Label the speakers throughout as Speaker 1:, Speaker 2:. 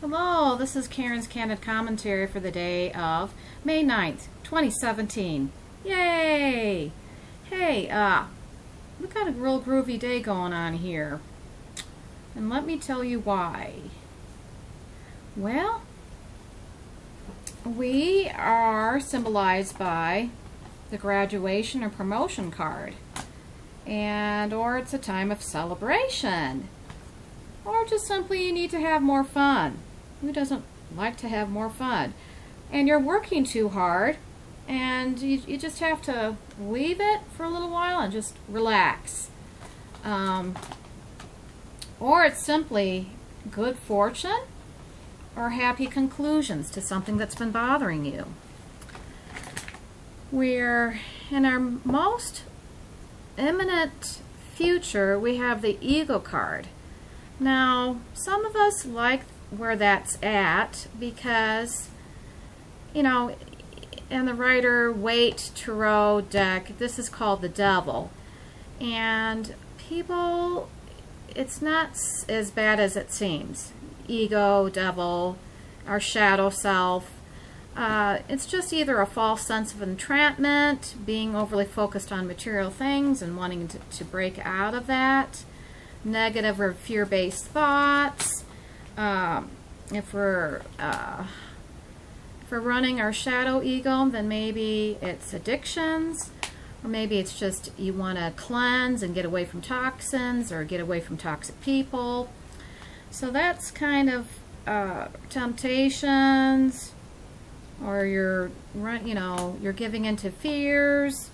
Speaker 1: Hello, this is Karen's Candid Commentary for the day of May 9th, 2017. Yay! Hey, we got a real groovy day going on here. And let me tell you why. Well, we are symbolized by the graduation or promotion card. Or it's a time of celebration. Or just simply you need to have more fun. Who doesn't like to have more fun? And you're working too hard, and you just have to leave it for a little while and just relax. Or it's simply good fortune or happy conclusions to something that's been bothering you. We're in our most imminent future, we have the ego card. Now, some of us like where that's at because, in the Rider-Waite Tarot deck, this is called the Devil. And people, it's not as bad as it seems. Ego, devil, our shadow self. It's just either a false sense of entrapment, being overly focused on material things and wanting to break out of that. Negative or fear-based thoughts. If we're running our shadow ego, then maybe it's addictions, or maybe it's just you want to cleanse and get away from toxins or get away from toxic people. So that's kind of temptations, or you're giving into fears,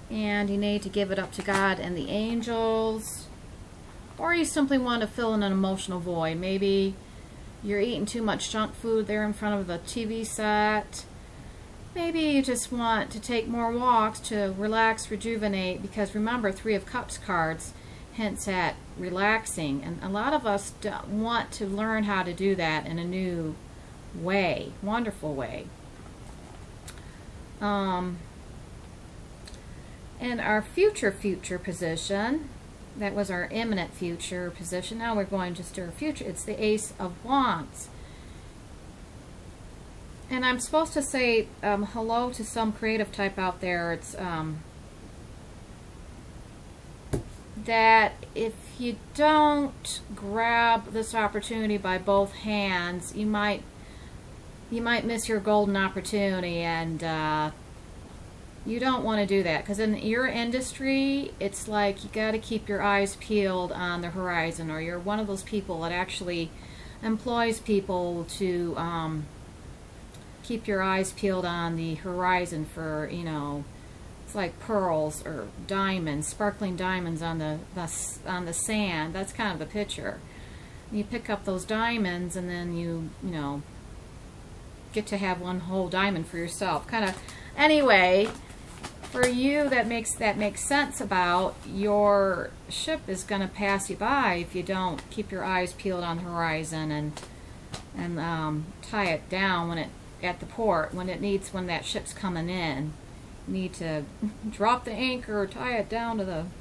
Speaker 1: and you need to give it up to God and the angels. Or you simply want to fill in an emotional void. Maybe you're eating too much junk food there in front of the TV set. Maybe you just want to take more walks to relax, rejuvenate, because remember, Three of Cups cards hints at relaxing. And a lot of us want to learn how to do that in a new way, wonderful way. In our future position, that was our imminent future position. Now we're going just to our future. It's the Ace of Wands. And I'm supposed to say hello to some creative type out there. It's that if you don't grab this opportunity by both hands, you might miss your golden opportunity, and you don't want to do that, because in your industry, it's like you got to keep your eyes peeled on the horizon, or you're one of those people that actually employs people to keep your eyes peeled on the horizon for, it's like pearls or diamonds, sparkling diamonds on the sand. That's kind of the picture. You pick up those diamonds, and then you get to have one whole diamond for yourself. Kind of, anyway. For you, that makes sense about your ship is going to pass you by if you don't keep your eyes peeled on the horizon and tie it down at the port when that ship's coming in. You need to drop the anchor or tie it down.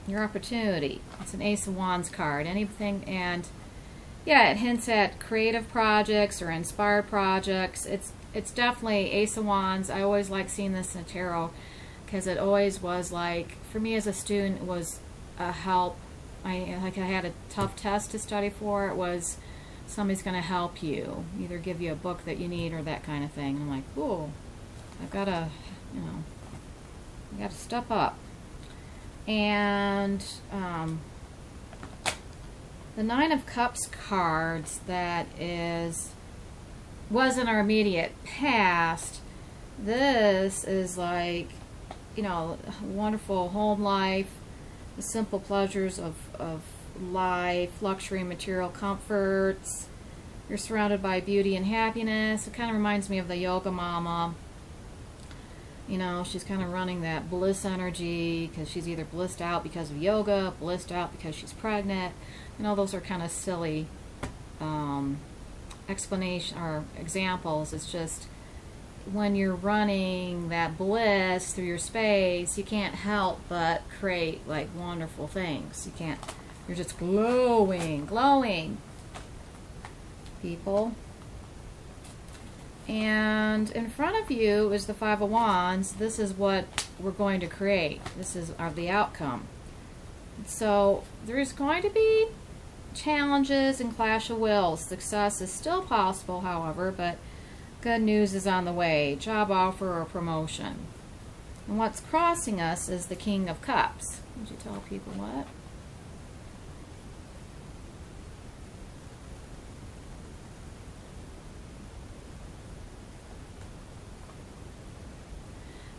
Speaker 1: Your opportunity. It's an Ace of Wands card. Anything, and yeah, it hints at creative projects or inspired projects. It's definitely Ace of Wands. I always like seeing this in tarot because it always was like, for me as a student, it was a help. I had a tough test to study for. It was somebody's going to help you, either give you a book that you need or that kind of thing. And I'm like, ooh, I've got to, I got to step up. And the Nine of Cups cards, that was in our immediate past. This is like, wonderful home life, the simple pleasures of life, luxury, material comforts. You're surrounded by beauty and happiness. It kind of reminds me of the yoga mama. She's kind of running that bliss energy because she's either blissed out because of yoga, blissed out because she's pregnant. Those are kind of silly explanation or examples. It's just when you're running that bliss through your space, you can't help but create like wonderful things. You're just glowing. people. And in front of you is the Five of Wands. This is what we're going to create. This is the outcome. So there's going to be challenges and clash of wills. Success is still possible, however, but good news is on the way. Job offer or promotion. And what's crossing us is the King of Cups. Would you tell people what?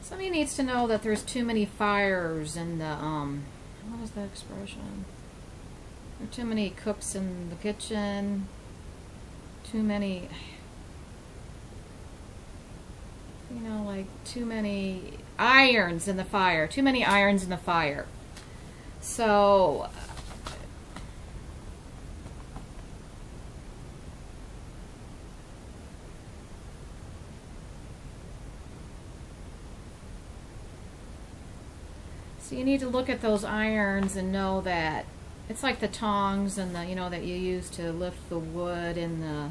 Speaker 1: Somebody needs to know that there's too many fires in the, what is that expression? There are too many cooks in the kitchen. Too many, you know, like too many irons in the fire. Too many irons in the fire. So, so you need to look at those irons and know that it's like the tongs and the, you know, that you use to lift the wood in the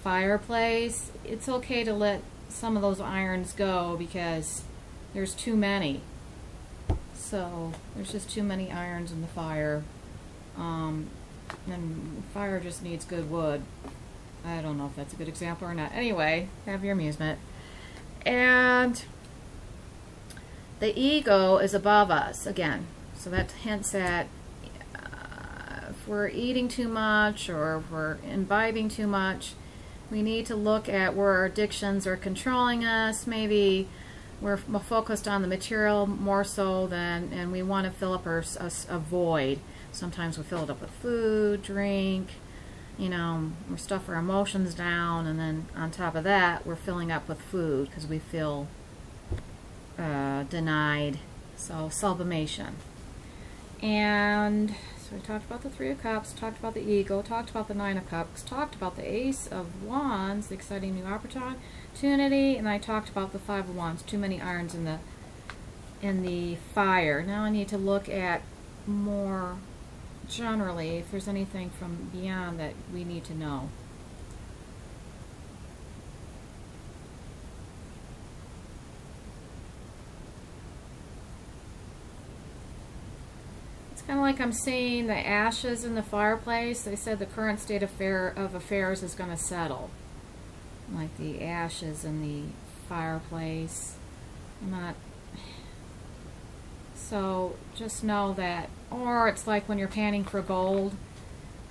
Speaker 1: fireplace. It's okay to let some of those irons go because there's too many. So there's just too many irons in the fire. And fire just needs good wood. I don't know if that's a good example or not. Anyway, have your amusement. And the ego is above us again. So that hints at if we're eating too much or if we're imbibing too much, we need to look at where our addictions are controlling us. Maybe we're focused on the material more so than, and we want to fill up a void. Sometimes we fill it up with food, drink, you know, we stuff our emotions down, and then on top of that, we're filling up with food because we feel denied. So sublimation. And so we talked about the Three of Cups, talked about the ego, talked about the Nine of Cups, talked about the Ace of Wands, the exciting new opportunity, and I talked about the Five of Wands, too many irons in the fire. Now I need to look at more generally if there's anything from beyond that we need to know. Kind of like I'm seeing the ashes in the fireplace. They said the current state of affairs is going to settle. Like the ashes in the fireplace. So just know that, or it's like when you're panning for gold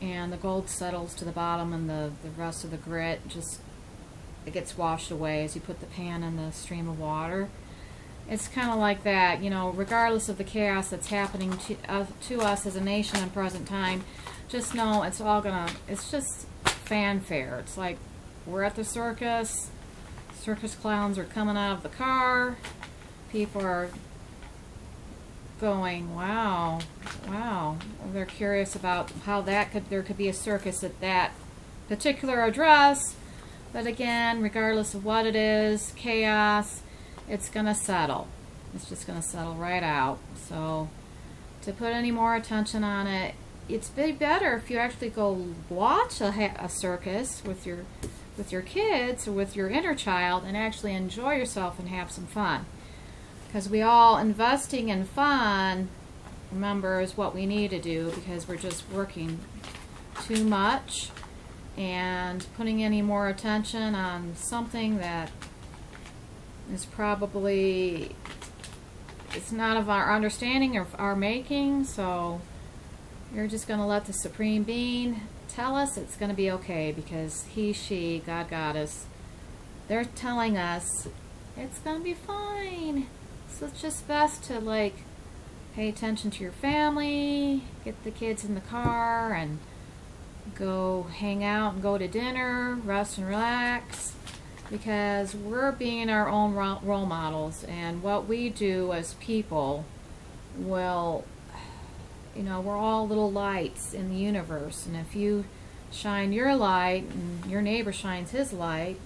Speaker 1: and the gold settles to the bottom and the rest of the grit it gets washed away as you put the pan in the stream of water. It's kind of like that, you know, regardless of the chaos that's happening to us as a nation in present time, just know it's just fanfare. It's like we're at the circus clowns are coming out of the car, people are going, wow, they're curious about how there could be a circus at that particular address, but again, regardless of what it is, chaos, it's going to settle. It's just going to settle right out. So to put any more attention on it, it's better if you actually go watch a circus with your kids or with your inner child and actually enjoy yourself and have some fun. Because we all investing in fun, remember, is what we need to do because we're just working too much and putting any more attention on something that is probably, it's not of our understanding or of our making, so you're just going to let the Supreme Being tell us it's going to be okay because He, She, God, Goddess, they're telling us it's going to be fine. So it's just best to pay attention to your family, get the kids in the car and go hang out and go to dinner, rest and relax. Because we're being our own role models, and what we do as people will, we're all little lights in the universe, and if you shine your light and your neighbor shines his light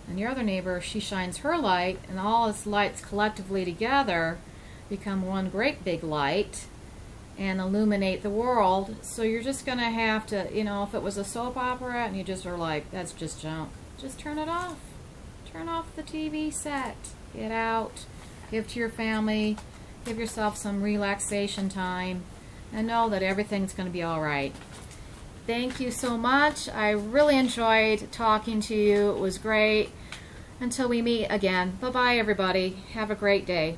Speaker 1: and your other neighbor, she shines her light, and all its lights collectively together become one great big light, and illuminate the world. So you're just going to have to, you know, if it was a soap opera and you just are like, that's just junk, just turn it off. Turn off the TV set. Get out. Give to your family. Give yourself some relaxation time. And know that everything's going to be all right. Thank you so much. I really enjoyed talking to you. It was great. Until we meet again. Bye-bye, everybody. Have a great day.